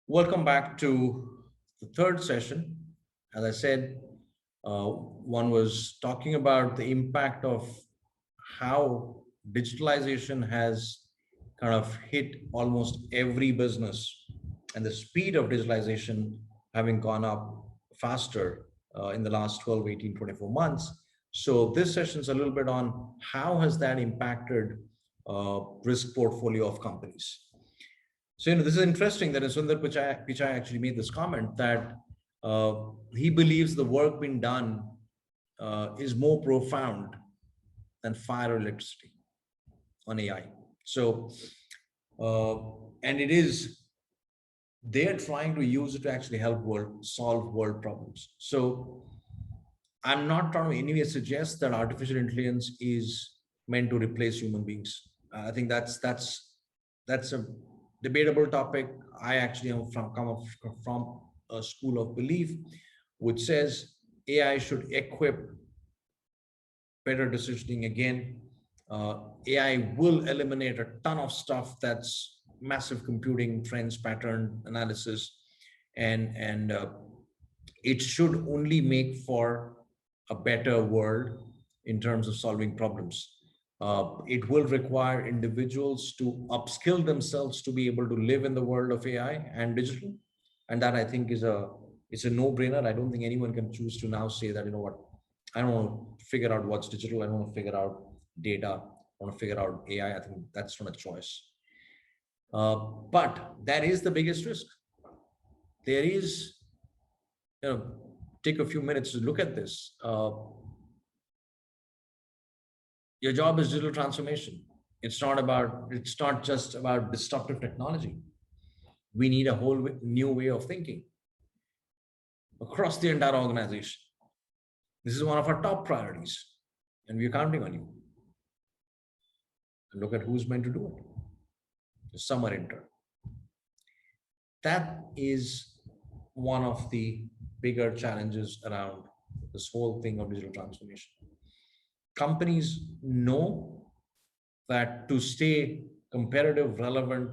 Welcome back to the third session. As I said, one was talking about the impact of how digitalization has kind of hit almost every business and the speed of digitalization having gone up faster in the last 12, 18, 24 months. So this session is a little bit on how has that impacted risk portfolio of companies. So, this is interesting that Sundar Pichai actually made this comment that uh, he believes the work being done is more profound than fire or electricity on AI. So, uh, and it is, they're trying to use it to actually help solve world problems. So, I'm not trying to in any way suggest that artificial intelligence is meant to replace human beings. I think that's a debatable topic. I actually am from a school of belief which says AI should equip better decisioning again. AI will eliminate a ton of stuff that's massive computing, trends, pattern analysis, and it should only make for a better world in terms of solving problems. It will require individuals to upskill themselves to be able to live in the world of AI and digital, and that I think is a no-brainer. I don't think anyone can choose to now say that, you know what, I don't want to figure out what's digital. I don't want to figure out data. I want to figure out AI. I think that's not a choice. But that is the biggest risk. There is, you know, take a few minutes to look at this. Your job is digital transformation. It's not just about disruptive technology. We need a whole new way of thinking across the entire organization. This is one of our top priorities, and we're counting on you. And look at who's meant to do it. The summer intern. That is one of the bigger challenges around this whole thing of digital transformation. Companies know that to stay competitive, relevant,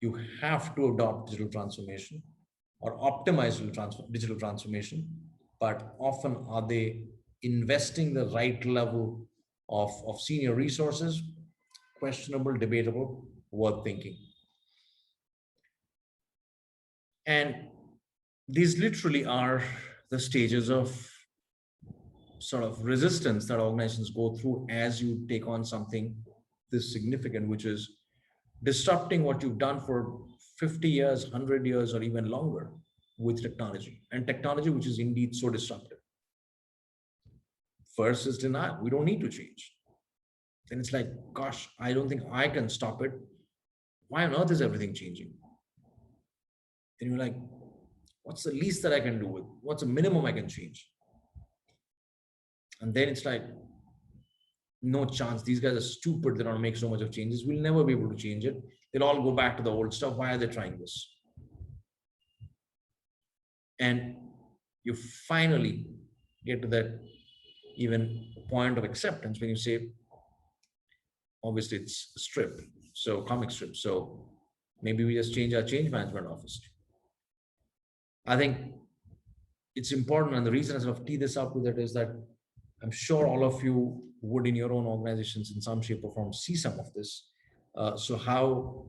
you have to adopt digital transformation or optimize digital transformation. But often, are they investing the right level of senior resources? Questionable, debatable, worth thinking. And these literally are the stages of sort of resistance that organizations go through as you take on something this significant, which is disrupting what you've done for 50 years, 100 years, or even longer with technology, and technology which is indeed so disruptive. First is denial. We don't need to change. Then it's like, gosh, I don't think I can stop it. Why on earth is everything changing? Then you're like, what's the least that I can do with? What's the minimum I can change? And then it's like, no chance. These guys are stupid. They don't make so much of changes. We'll never be able to change it. They'll all go back to the old stuff. Why are they trying this? And you finally get to that even point of acceptance when you say, obviously it's strip, so comic strip. So maybe we just change our change management office. I think it's important, and the reason I sort of tee this up with it is that I'm sure all of you would, in your own organizations, in some shape or form, see some of this. So how,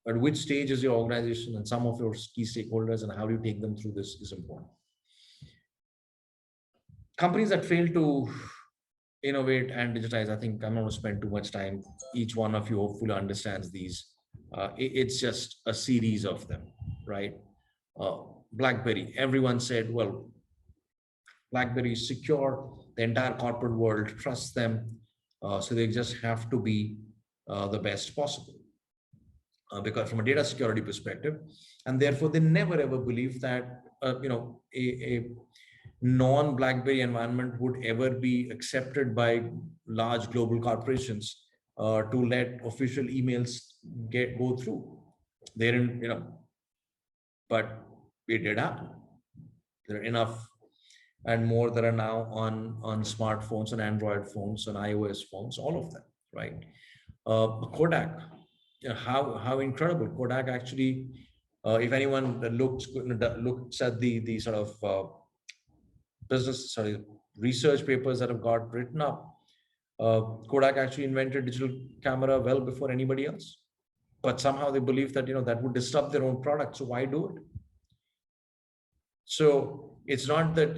at which stage is your organization and some of your key stakeholders, and how do you take them through this is important. Companies that fail to innovate and digitize, I think I'm not going to spend too much time. Each one of you hopefully understands these. It's just a series of them, right? BlackBerry, everyone said, well, BlackBerry is secure. The entire corporate world trusts them. So they just have to be the best possible. Because from a data security perspective, and therefore they never ever believe that a non-BlackBerry environment would ever be accepted by large global corporations to let official emails go through. They didn't, but it did happen. There are enough and more that are now on smartphones, on Android phones, on iOS phones, all of them, right? Kodak, how incredible! Kodak actually If anyone looks at the sort of research papers that have got written up, Kodak actually invented digital camera well before anybody else. But somehow they believe that that would disrupt their own product. So why do it? So it's not that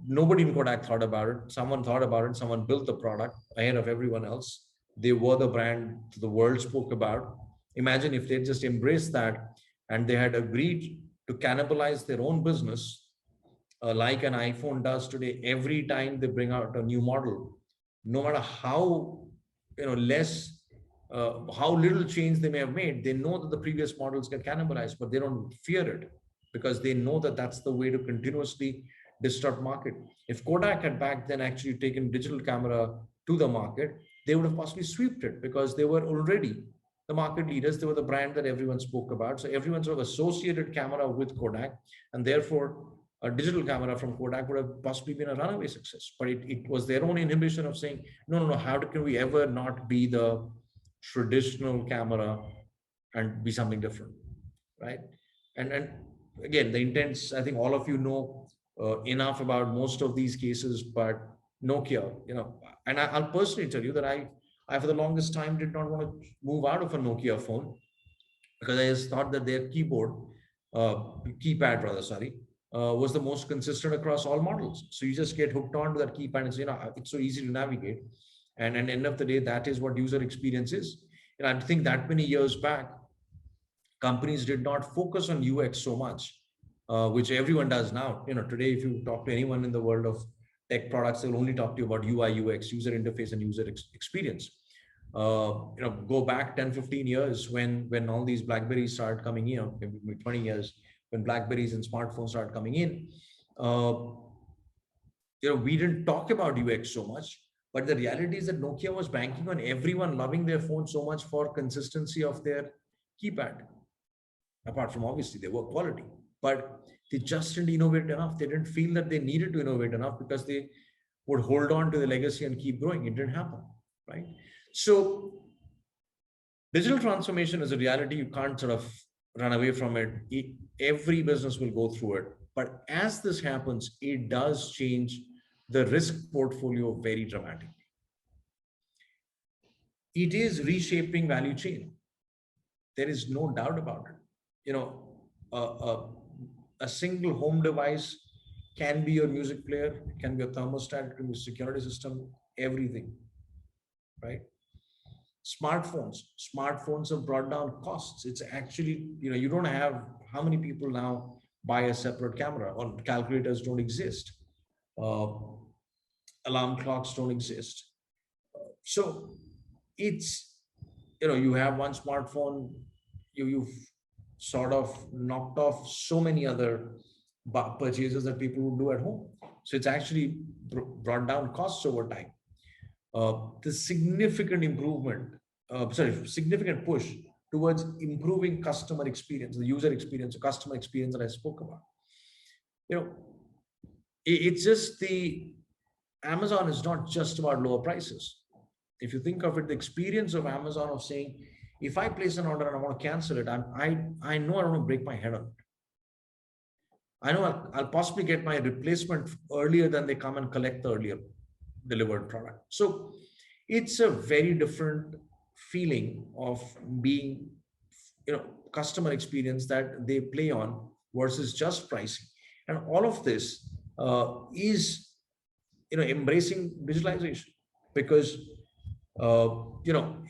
nobody in Kodak thought about it. Someone thought about it. Someone built the product ahead of everyone else. They were the brand the world spoke about. Imagine if they just embraced that and they had agreed to cannibalize their own business, like an iPhone does today. Every time they bring out a new model, no matter how less, how little change they may have made, they know that the previous models get cannibalized, but they don't fear it because they know that that's the way to continuously disrupt market. If Kodak had back then actually taken digital camera to the market, they would have possibly swept it because they were already the market leaders. They were the brand that everyone spoke about. So everyone sort of associated camera with Kodak, and therefore a digital camera from Kodak would have possibly been a runaway success. But it was their own inhibition of saying, no, how can we ever not be the traditional camera and be something different, right? And again, the intents, I think all of you know enough about most of these cases, but Nokia, and I'll personally tell you that I for the longest time did not want to move out of a Nokia phone because I just thought that their keypad rather, sorry, was the most consistent across all models. So you just get hooked onto that keypad and say, it's so easy to navigate. And at the end of the day, that is what user experience is. And I think that many years back, companies did not focus on UX so much, which everyone does now. Today, if you talk to anyone in the world of tech products, they'll only talk to you about UI, UX, user interface, and user experience. Go back 10, 15 years when all these Blackberries started coming in, maybe 20 years, when Blackberries and smartphones started coming in, we didn't talk about UX so much. But the reality is that Nokia was banking on everyone loving their phone so much for consistency of their keypad. Apart from obviously their work quality, but they just didn't innovate enough. They didn't feel that they needed to innovate enough because they would hold on to the legacy and keep growing. It didn't happen, right? So digital transformation is a reality. You can't sort of run away from it. Every business will go through it. But as this happens, it does change the risk portfolio very dramatically. It is reshaping value chain. There is no doubt about it. A single home device can be your music player, it can be a thermostat, it can be a security system, everything, right? Smartphones have brought down costs. It's actually, you don't have, how many people now buy a separate camera, or calculators don't exist, alarm clocks don't exist. So it's, you have one smartphone, you've sort of knocked off so many other purchases that people would do at home. So it's actually brought down costs over time. The significant push towards improving customer experience, the user experience, the customer experience that I spoke about. It's just Amazon is not just about lower prices. If you think of it, the experience of Amazon of saying, if I place an order and I want to cancel it, I know I don't want to break my head on it. I know I'll possibly get my replacement earlier than they come and collect the earlier delivered product. So it's a very different feeling of being, customer experience that they play on versus just pricing. And all of this is, embracing digitalization, because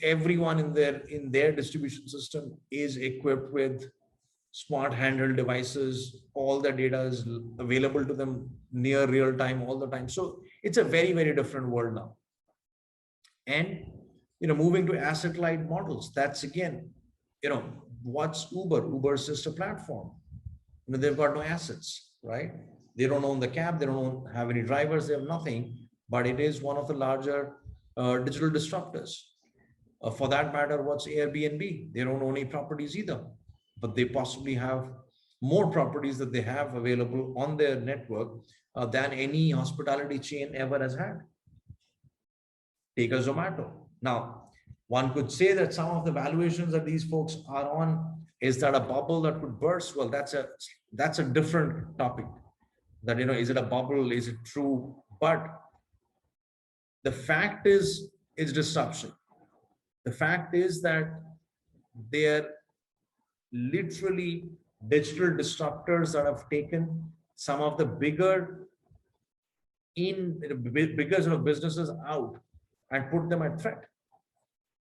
everyone in their distribution system is equipped with smart handheld devices. All the data is available to them near real time all the time. So it's a very, very different world now. And moving to asset light models, that's again, what's Uber's sister platform? They've got no assets, right? They don't own the cab, they don't have any drivers, they have nothing, but it is one of the larger digital disruptors. For that matter, what's Airbnb? They don't own any properties either, but they possibly have more properties that they have available on their network than any hospitality chain ever has had. Take a Zomato. Now, One could say that some of the valuations that these folks are on, is that a bubble that could burst? Well, that's a different topic. That, is it a bubble? Is it true? But the fact is, it's disruption. The fact is that they're literally digital disruptors that have taken some of the bigger sort of businesses out and put them at threat.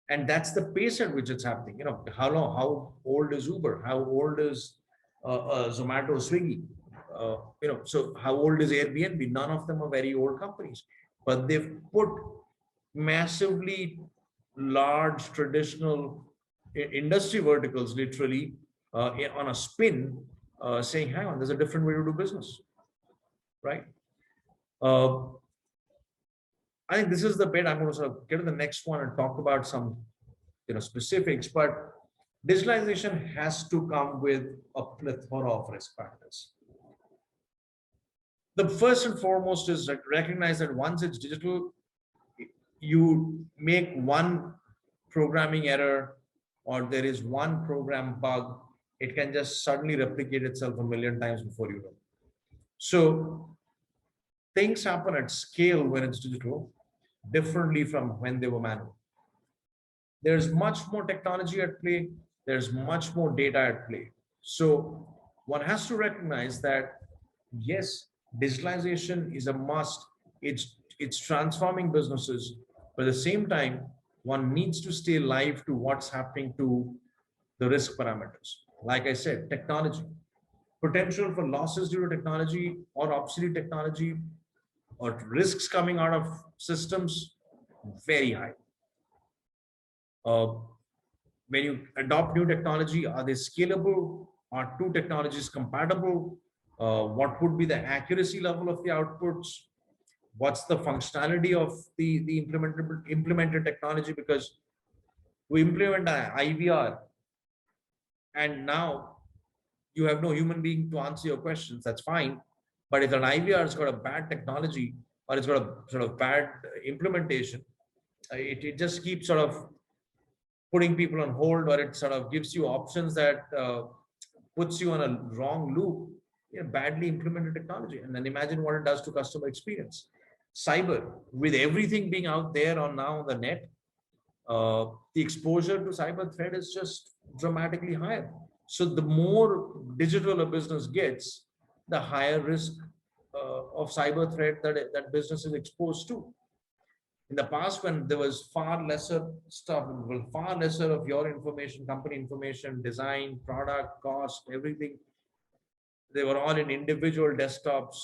And that's the pace at which it's happening. How old is Uber? How old is Zomato, Swiggy? So how old is Airbnb? None of them are very old companies, but they've put massively large traditional industry verticals literally on a spin, saying, hang on, there's a different way to do business, right? Uh, I think this is the bit I'm going to sort of get to the next one and talk about some specifics, but digitalization has to come with a plethora of risk factors. The first and foremost is recognize that once it's digital, you make one programming error or there is one program bug, it can just suddenly replicate itself a million times before you know. So things happen at scale when it's digital, differently from when they were manual. There's much more technology at play. There's much more data at play. So one has to recognize that, yes, digitalization is a must. It's transforming businesses, but at the same time, one needs to stay alive to what's happening to the risk parameters. Like I said, technology, potential for losses due to technology or obsolete technology or risks coming out of systems, very high. When you adopt new technology, are they scalable? Are two technologies compatible? What would be the accuracy level of the outputs? What's the functionality of the implemented technology? Because we implement an IVR and now you have no human being to answer your questions. That's fine. But if an IVR has got a bad technology or it's got a sort of bad implementation, it just keeps sort of putting people on hold, or it sort of gives you options that puts you on a wrong loop, badly implemented technology. And then imagine what it does to customer experience. Cyber, with everything being out there on now the net, the exposure to cyber threat is just dramatically higher. So the more digital a business gets, the higher risk of cyber threat that business is exposed to. In the past, when there was far lesser stuff, far lesser of your information, company information, design, product, cost, everything, they were all in individual desktops,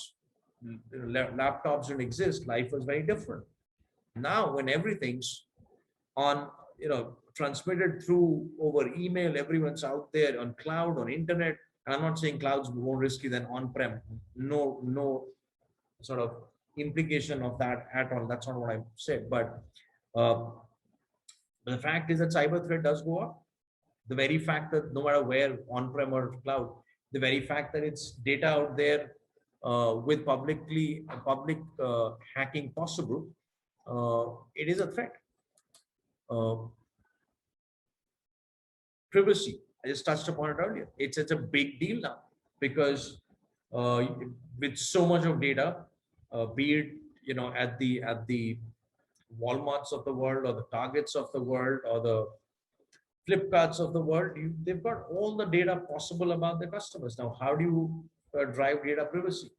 laptops didn't exist. Life was very different. Now, when everything's on, transmitted through over email, everyone's out there on cloud, on internet. And I'm not saying cloud's more risky than on-prem. No sort of implication of that at all. That's not what I said. But the fact is that cyber threat does go up. The very fact that no matter where, on-prem or cloud, the very fact that it's data out there with public hacking possible, it is a threat. Privacy, I just touched upon it earlier. It's a big deal now because with so much of data, be it at the Walmarts of the world or the Targets of the world or the Flipkarts of the world, they've got all the data possible about their customers. Now, how do you drive data privacy?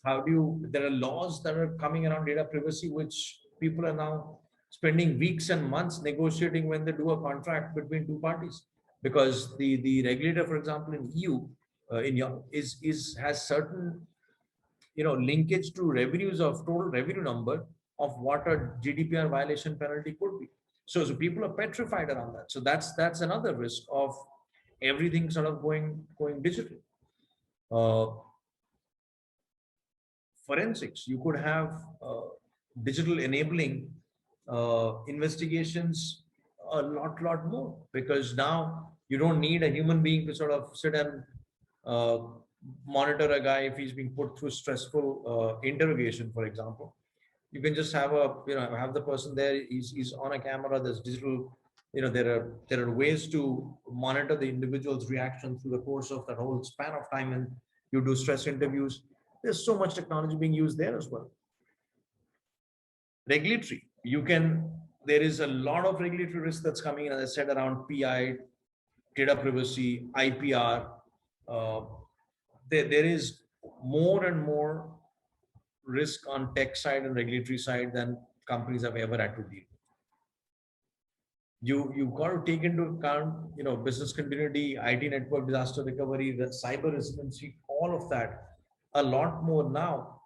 There are laws that are coming around data privacy, which people are now spending weeks and months negotiating when they do a contract between two parties. Because the regulator, for example, in EU, has certain linkage to revenues of total revenue number of what a GDPR violation penalty could be. So people are petrified around that. So that's another risk of everything sort of going digital. Forensics, you could have digital enabling investigations a lot more, because now you don't need a human being to sort of sit and monitor a guy if he's being put through stressful interrogation, for example. You can just have have the person there. He's on a camera. There's digital. There are ways to monitor the individual's reaction through the course of that whole span of time, and you do stress interviews. There's so much technology being used there as well. Regulatory, there is a lot of regulatory risk that's coming in, as I said, around PI, data privacy, IPR. Uh, there is more and more risk on tech side and regulatory side than companies have ever had to deal with. You got to take into account, business continuity, IT network disaster recovery, the cyber resiliency, all of that, a lot more now,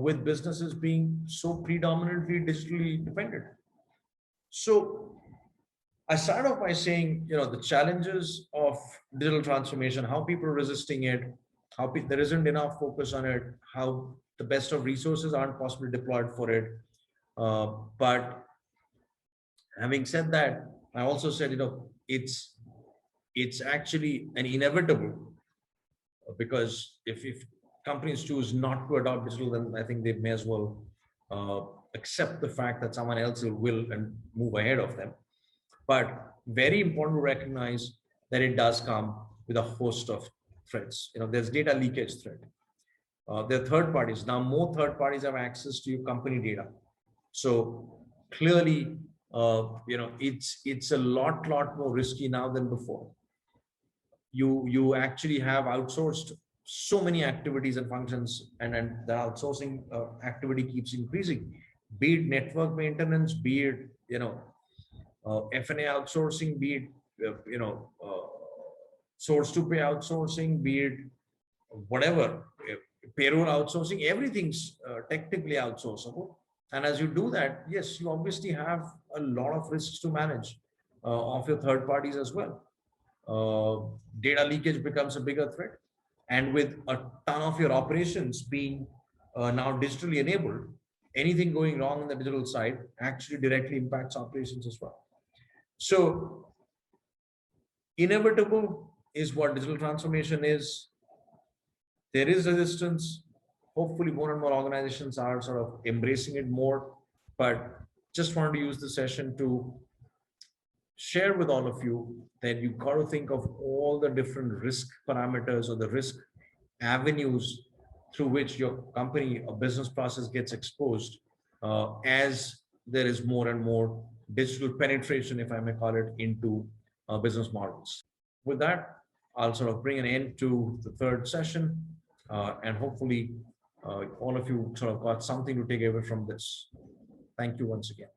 with businesses being so predominantly digitally dependent. So I start off by saying, the challenges of digital transformation, how people are resisting it, how there isn't enough focus on it, how the best of resources aren't possibly deployed for it. But having said that, I also said, it's actually an inevitable, because if companies choose not to adopt digital, then I think they may as well accept the fact that someone else will and move ahead of them. But very important to recognize that it does come with a host of threats. There's data leakage threat. There are third parties. Now, more third parties have access to your company data. So clearly, it's a lot more risky now than before. You actually have outsourced so many activities and functions, and the outsourcing activity keeps increasing. Be it network maintenance, be it F&A outsourcing, be it source to pay outsourcing, be it whatever, payroll outsourcing, everything's technically outsourceable. And as you do that, yes, you obviously have a lot of risks to manage of your third parties as well. Data leakage becomes a bigger threat. And with a ton of your operations being now digitally enabled, anything going wrong on the digital side actually directly impacts operations as well. So inevitable is what digital transformation is. There is resistance. Hopefully more and more organizations are sort of embracing it more, but just wanted to use the session to share with all of you that you've got to think of all the different risk parameters or the risk avenues through which your company or business process gets exposed as there is more and more digital penetration, if I may call it, into business models. With that, I'll sort of bring an end to the third session, and hopefully all of you sort of got something to take away from this. Thank you once again.